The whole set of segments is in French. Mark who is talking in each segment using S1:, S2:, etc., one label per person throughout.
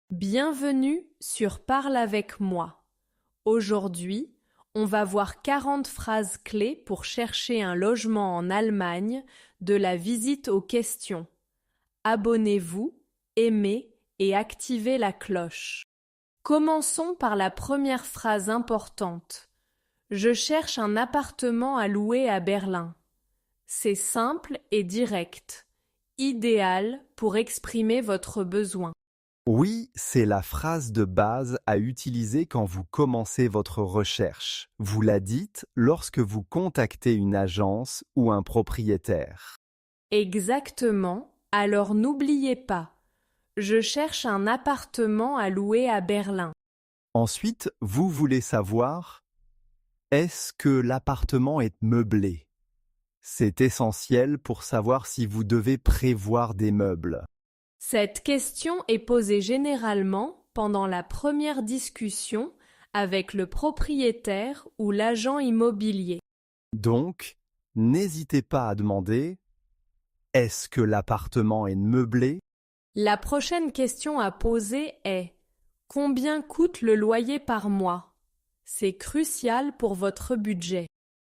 S1: Bienvenue sur Parle avec moi. Aujourd'hui, on va voir 40 phrases clés pour chercher un logement en Allemagne, de la visite aux questions. Abonnez-vous, aimez et activez la cloche. Commençons par la première phrase importante. Je cherche un appartement à louer à Berlin. C'est simple et direct, idéal pour exprimer votre besoin.
S2: Oui, c'est la phrase de base à utiliser quand vous commencez votre recherche. Vous la dites lorsque vous contactez une agence ou un propriétaire.
S1: Exactement, alors n'oubliez pas. Je cherche un appartement à louer à Berlin.
S2: Ensuite, vous voulez savoir, est-ce que l'appartement est meublé? C'est essentiel pour savoir si vous devez prévoir des meubles.
S1: Cette question est posée généralement pendant la première discussion avec le propriétaire ou l'agent immobilier.
S2: Donc, n'hésitez pas à demander, est-ce que l'appartement est meublé?
S1: La prochaine question à poser est: combien coûte le loyer par mois? C'est crucial pour votre budget.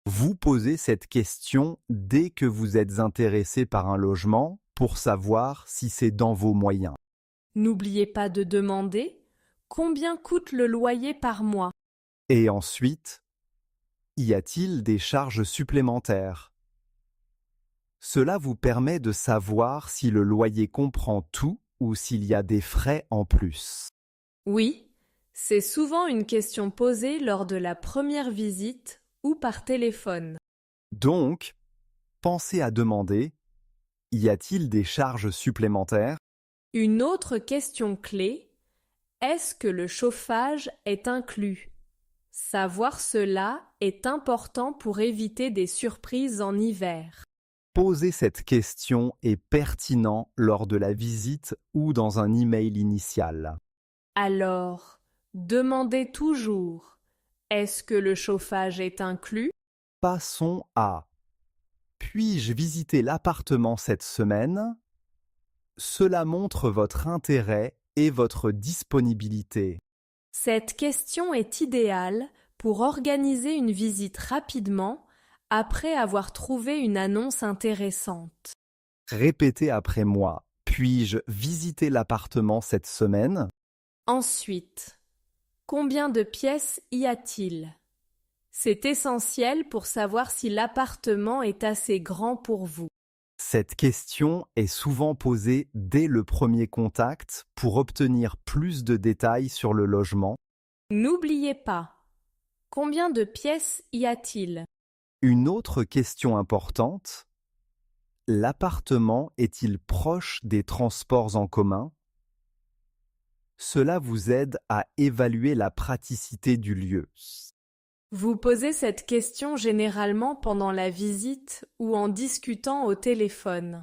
S2: Vous posez cette question dès que vous êtes intéressé par un logement pour savoir si c'est dans vos moyens.
S1: N'oubliez pas de demander: combien coûte le loyer par mois?
S2: Et ensuite, y a-t-il des charges supplémentaires? Cela vous permet de savoir si le loyer comprend tout ou s'il y a des frais en plus.
S1: Oui, c'est souvent une question posée lors de la première visite ou par téléphone.
S2: Donc, pensez à demander, y a-t-il des charges supplémentaires?
S1: Une autre question clé: est-ce que le chauffage est inclus? Savoir cela est important pour éviter des surprises en hiver.
S2: Poser cette question est pertinent lors de la visite ou dans un email initial.
S1: Alors, demandez toujours: est-ce que le chauffage est inclus?
S2: Passons à puis-je visiter l'appartement cette semaine? Cela montre votre intérêt et votre disponibilité.
S1: Cette question est idéale pour organiser une visite rapidement après avoir trouvé une annonce intéressante.
S2: Répétez après moi. Puis-je visiter l'appartement cette semaine?
S1: Ensuite, combien de pièces y a-t-il? C'est essentiel pour savoir si l'appartement est assez grand pour vous.
S2: Cette question est souvent posée dès le premier contact pour obtenir plus de détails sur le logement.
S1: N'oubliez pas, combien de pièces y a-t-il?
S2: Une autre question importante, l'appartement est-il proche des transports en commun? Cela vous aide à évaluer la praticité du lieu.
S1: Vous posez cette question généralement pendant la visite ou en discutant au téléphone.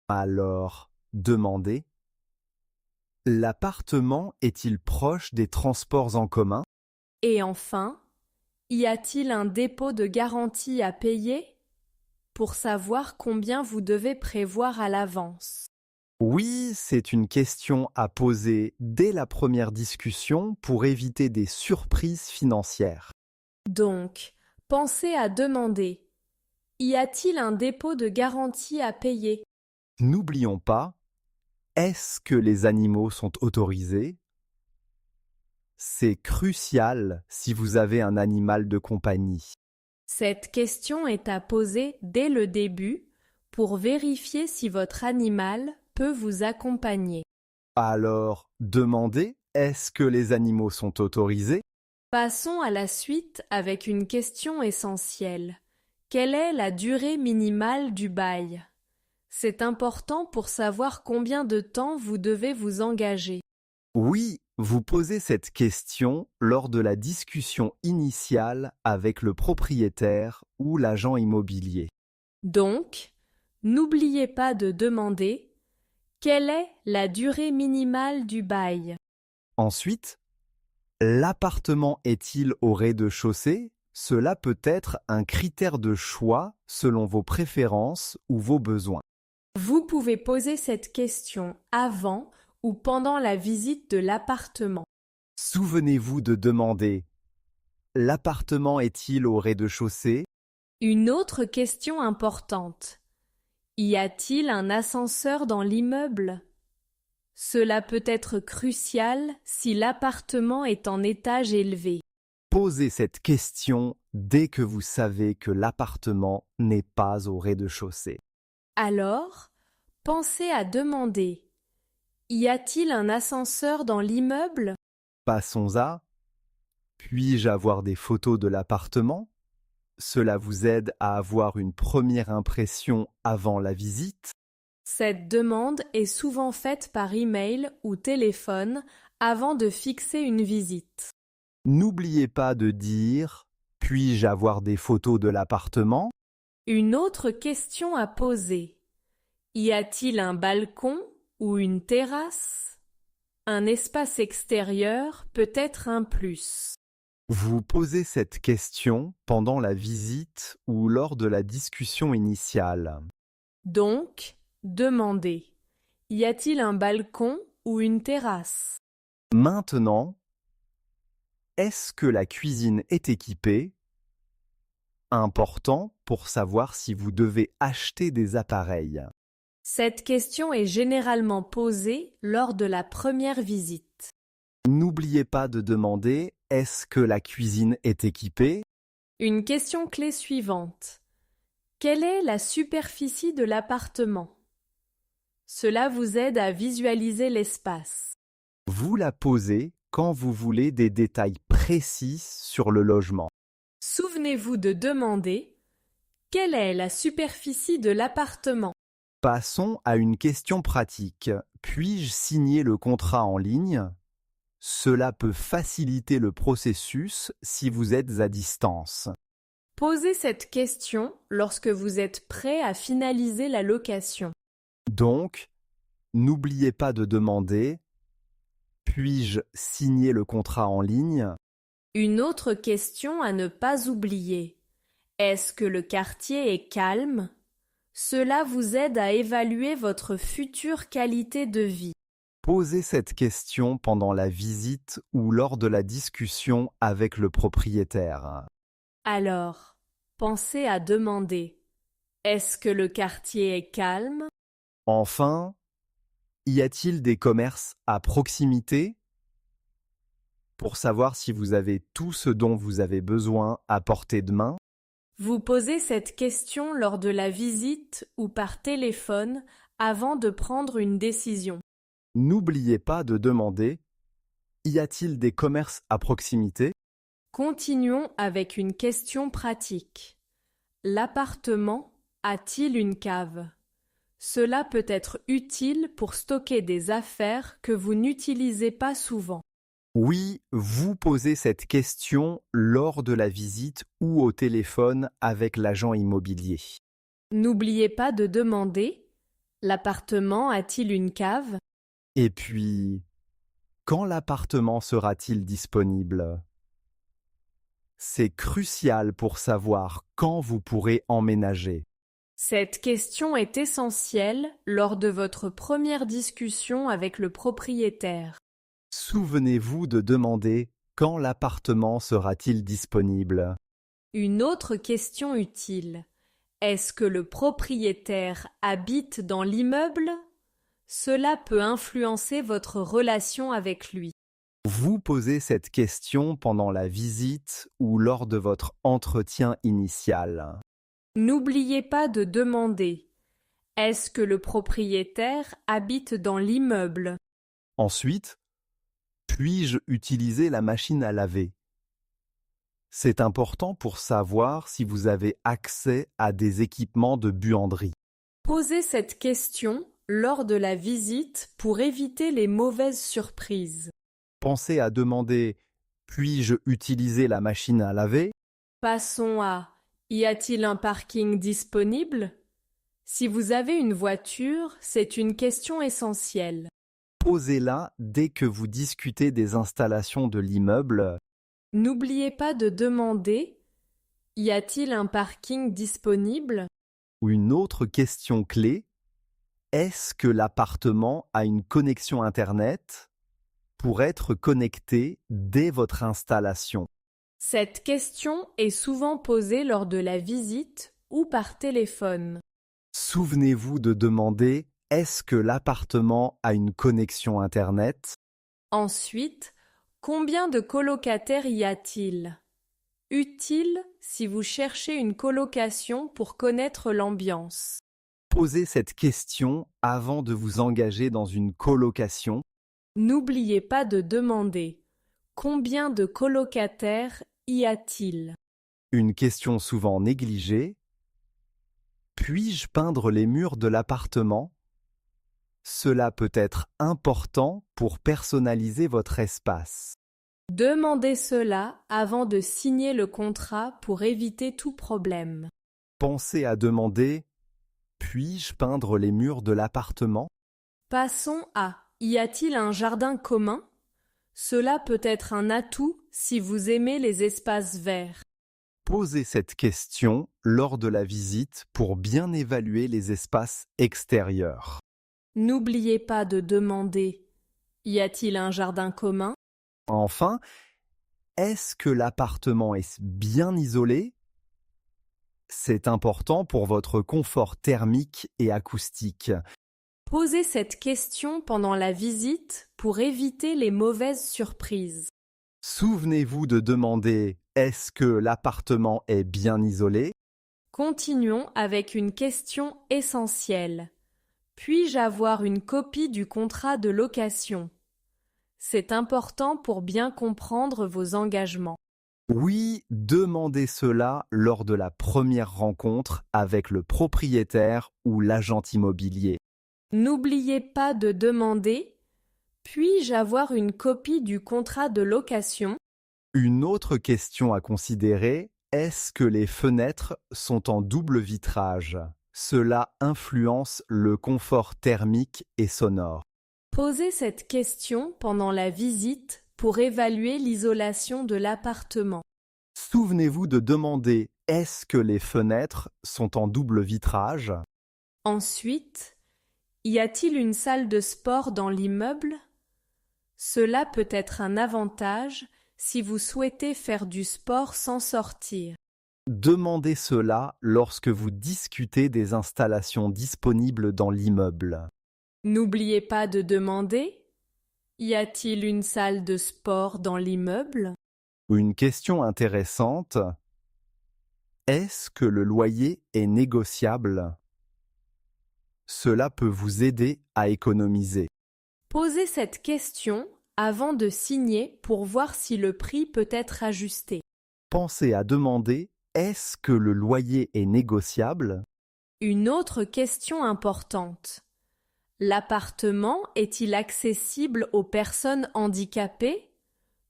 S2: Alors, demandez, l'appartement est-il proche des transports en commun?
S1: Et enfin, y a-t-il un dépôt de garantie à payer? Pour savoir combien vous devez prévoir à l'avance.
S2: Oui, c'est une question à poser dès la première discussion pour éviter des surprises financières.
S1: Donc, pensez à demander: y a-t-il un dépôt de garantie à payer?
S2: N'oublions pas, est-ce que les animaux sont autorisés? C'est crucial si vous avez un animal de compagnie.
S1: Cette question est à poser dès le début pour vérifier si votre animal peut vous accompagner.
S2: Alors, demandez, est-ce que les animaux sont autorisés?
S1: Passons à la suite avec une question essentielle. Quelle est la durée minimale du bail? C'est important pour savoir combien de temps vous devez vous engager.
S2: Oui, vous posez cette question lors de la discussion initiale avec le propriétaire ou l'agent immobilier.
S1: Donc, n'oubliez pas de demander: quelle est la durée minimale du bail?
S2: Ensuite, l'appartement est-il au rez-de-chaussée? Cela peut être un critère de choix selon vos préférences ou vos besoins.
S1: Vous pouvez poser cette question avant ou pendant la visite de l'appartement.
S2: Souvenez-vous de demander « L'appartement est-il au rez-de-chaussée »
S1: Une autre question importante. Y a-t-il un ascenseur dans l'immeuble? Cela peut être crucial si l'appartement est en étage élevé.
S2: Posez cette question dès que vous savez que l'appartement n'est pas au rez-de-chaussée.
S1: Alors, pensez à demander « Y a-t-il un ascenseur dans l'immeuble ?»
S2: Passons à « Puis-je avoir des photos de l'appartement » Cela vous aide à avoir une première impression avant la visite.
S1: Cette demande est souvent faite par email ou téléphone avant de fixer une visite.
S2: N'oubliez pas de dire « Puis-je avoir des photos de l'appartement »
S1: Une autre question à poser. Y a-t-il un balcon ou une terrasse? Un espace extérieur peut être un plus.
S2: Vous posez cette question pendant la visite ou lors de la discussion initiale.
S1: Donc, demandez. Y a-t-il un balcon ou une terrasse?
S2: Maintenant, est-ce que la cuisine est équipée? Important pour savoir si vous devez acheter des appareils.
S1: Cette question est généralement posée lors de la première visite.
S2: N'oubliez pas de demander « Est-ce que la cuisine est équipée ?»
S1: Une question clé suivante. Quelle est la superficie de l'appartement? Cela vous aide à visualiser l'espace.
S2: Vous la posez quand vous voulez des détails précis sur le logement.
S1: Souvenez-vous de demander quelle est la superficie de l'appartement?
S2: Passons à une question pratique. Puis-je signer le contrat en ligne? Cela peut faciliter le processus si vous êtes à distance.
S1: Posez cette question lorsque vous êtes prêt à finaliser la location.
S2: Donc, n'oubliez pas de demander « Puis-je signer le contrat en ligne ?»
S1: Une autre question à ne pas oublier. Est-ce que le quartier est calme? Cela vous aide à évaluer votre future qualité de vie.
S2: Posez cette question pendant la visite ou lors de la discussion avec le propriétaire.
S1: Alors, pensez à demander est-ce que le quartier est calme?
S2: Enfin, y a-t-il des commerces à proximité? Pour savoir si vous avez tout ce dont vous avez besoin à portée de main,
S1: Vous posez cette question lors de la visite ou par téléphone avant de prendre une décision.
S2: n'oubliez pas de demander « Y a-t-il des commerces à proximité ?»
S1: Continuons avec une question pratique. L'appartement a-t-il une cave? Cela peut être utile pour stocker des affaires que vous n'utilisez pas souvent.
S2: Oui, vous posez cette question lors de la visite ou au téléphone avec l'agent immobilier.
S1: N'oubliez pas de demander l'appartement a-t-il une cave?
S2: Et puis, quand l'appartement sera-t-il disponible? C'est crucial pour savoir quand vous pourrez emménager.
S1: Cette question est essentielle lors de votre première discussion avec le propriétaire.
S2: Souvenez-vous de demander quand l'appartement sera-t-il disponible.
S1: Une autre question utile. Est-ce que le propriétaire habite dans l'immeuble? Cela peut influencer votre relation avec lui.
S2: Vous posez cette question pendant la visite ou lors de votre entretien initial.
S1: N'oubliez pas de demander est-ce que le propriétaire habite dans l'immeuble?
S2: Ensuite, puis-je utiliser la machine à laver? C'est important pour savoir si vous avez accès à des équipements de buanderie.
S1: Posez cette question lors de la visite pour éviter les mauvaises surprises.
S2: Pensez à demander « Puis-je utiliser la machine à laver ?»
S1: Passons à y a-t-il un parking disponible? Si vous avez une voiture, c'est une question essentielle.
S2: Posez-la dès que vous discutez des installations de l'immeuble.
S1: N'oubliez pas de demander y a-t-il un parking disponible?
S2: Une autre question clé, est-ce que l'appartement a une connexion Internet pour être connecté dès votre installation?
S1: Cette question est souvent posée lors de la visite ou par téléphone.
S2: Souvenez-vous de demander est-ce que l'appartement a une connexion Internet?
S1: Ensuite, combien de colocataires y a-t-il? Utile si vous cherchez une colocation pour connaître l'ambiance.
S2: Posez cette question avant de vous engager dans une colocation.
S1: N'oubliez pas de demander combien de colocataires y a-t-il?
S2: Une question souvent négligée. Puis-je peindre les murs de l'appartement? Cela peut être important pour personnaliser votre espace.
S1: Demandez cela avant de signer le contrat pour éviter tout problème.
S2: Pensez à demander puis-je peindre les murs de l'appartement?
S1: Passons à y a-t-il un jardin commun? Cela peut être un atout si vous aimez les espaces verts.
S2: Posez cette question lors de la visite pour bien évaluer les espaces extérieurs.
S1: N'oubliez pas de demander y a-t-il un jardin commun?
S2: Enfin, est-ce que l'appartement est bien isolé? C'est important pour votre confort thermique et acoustique.
S1: Posez cette question pendant la visite pour éviter les mauvaises surprises.
S2: Souvenez-vous de demander est-ce que l'appartement est bien isolé?
S1: Continuons avec une question essentielle. Puis-je avoir une copie du contrat de location? C'est important pour bien comprendre vos engagements.
S2: Oui, demandez cela lors de la première rencontre avec le propriétaire ou l'agent immobilier.
S1: N'oubliez pas de demander « Puis-je avoir une copie du contrat de location ?»
S2: Une autre question à considérer, est-ce que les fenêtres sont en double vitrage? Cela influence le confort thermique et sonore.
S1: Posez cette question pendant la visite pour évaluer l'isolation de l'appartement.
S2: Souvenez-vous de demander est-ce que les fenêtres sont en double vitrage?
S1: Ensuite, y a-t-il une salle de sport dans l'immeuble? Cela peut être un avantage si vous souhaitez faire du sport sans sortir.
S2: Demandez cela lorsque vous discutez des installations disponibles dans l'immeuble.
S1: N'oubliez pas de demander « Y a-t-il une salle de sport dans l'immeuble ?»
S2: Une question intéressante. Est-ce que le loyer est négociable? Cela peut vous aider à économiser.
S1: Posez cette question avant de signer pour voir si le prix peut être ajusté.
S2: Pensez à demander est-ce que le loyer est négociable?
S1: Une autre question importante. L'appartement est-il accessible aux personnes handicapées?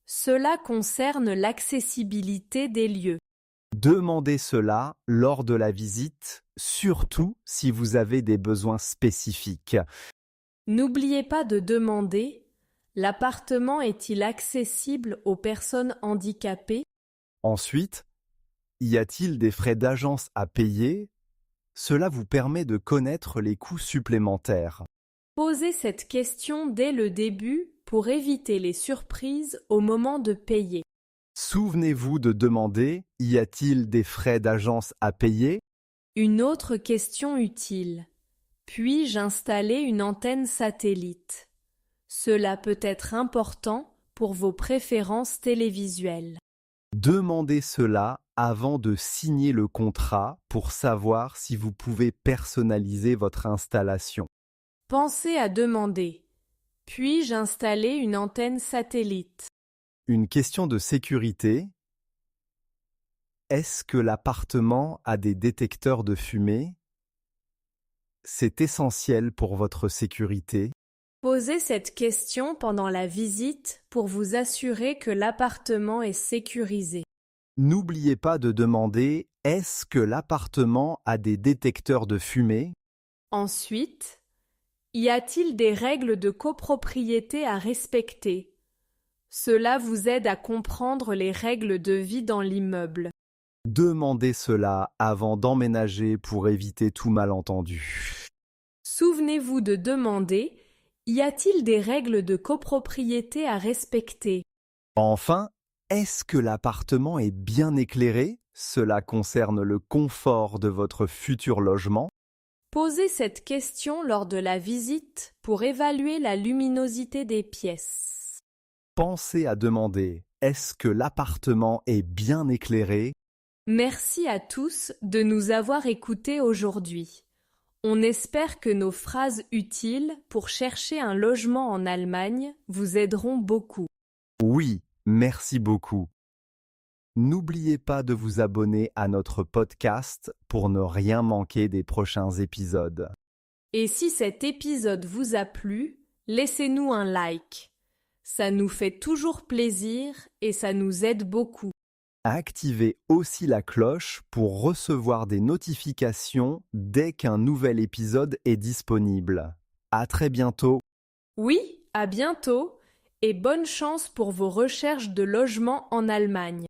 S1: Cela concerne l'accessibilité des lieux.
S2: Demandez cela lors de la visite, surtout si vous avez des besoins spécifiques.
S1: N'oubliez pas de demander « L'appartement est-il accessible aux personnes handicapées ?»
S2: Ensuite, y a-t-il des frais d'agence à payer? Cela vous permet de connaître les coûts supplémentaires.
S1: Posez cette question dès le début pour éviter les surprises au moment de payer.
S2: Souvenez-vous de demander y a-t-il des frais d'agence à payer?
S1: Une autre question utile. Puis-je installer une antenne satellite? Cela peut être important pour vos préférences télévisuelles.
S2: Demandez cela avant de signer le contrat pour savoir si vous pouvez personnaliser votre installation.
S1: Pensez à demander « Puis-je installer une antenne satellite ?»
S2: Une question de sécurité. Est-ce que l'appartement a des détecteurs de fumée? C'est essentiel pour votre sécurité.
S1: Posez cette question pendant la visite pour vous assurer que l'appartement est sécurisé.
S2: N'oubliez pas de demander est-ce que l'appartement a des détecteurs de fumée?
S1: Ensuite, y a-t-il des règles de copropriété à respecter? Cela vous aide à comprendre les règles de vie dans l'immeuble.
S2: Demandez cela avant d'emménager pour éviter tout malentendu.
S1: Souvenez-vous de demander: y a-t-il des règles de copropriété à respecter?
S2: Enfin, est-ce que l'appartement est bien éclairé? Cela concerne le confort de votre futur logement.
S1: Posez cette question lors de la visite pour évaluer la luminosité des pièces.
S2: Pensez à demander: est-ce que l'appartement est bien éclairé?
S1: Merci à tous de nous avoir écoutés aujourd'hui. On espère que nos phrases utiles pour chercher un logement en Allemagne vous aideront beaucoup.
S2: Oui, merci beaucoup. N'oubliez pas de vous abonner à notre podcast pour ne rien manquer des prochains épisodes.
S1: Et si cet épisode vous a plu, laissez-nous un like. Ça nous fait toujours plaisir et ça nous aide beaucoup.
S2: Activez aussi la cloche pour recevoir des notifications dès qu'un nouvel épisode est disponible. À très bientôt.
S1: Oui, à bientôt et bonne chance pour vos recherches de logement en Allemagne.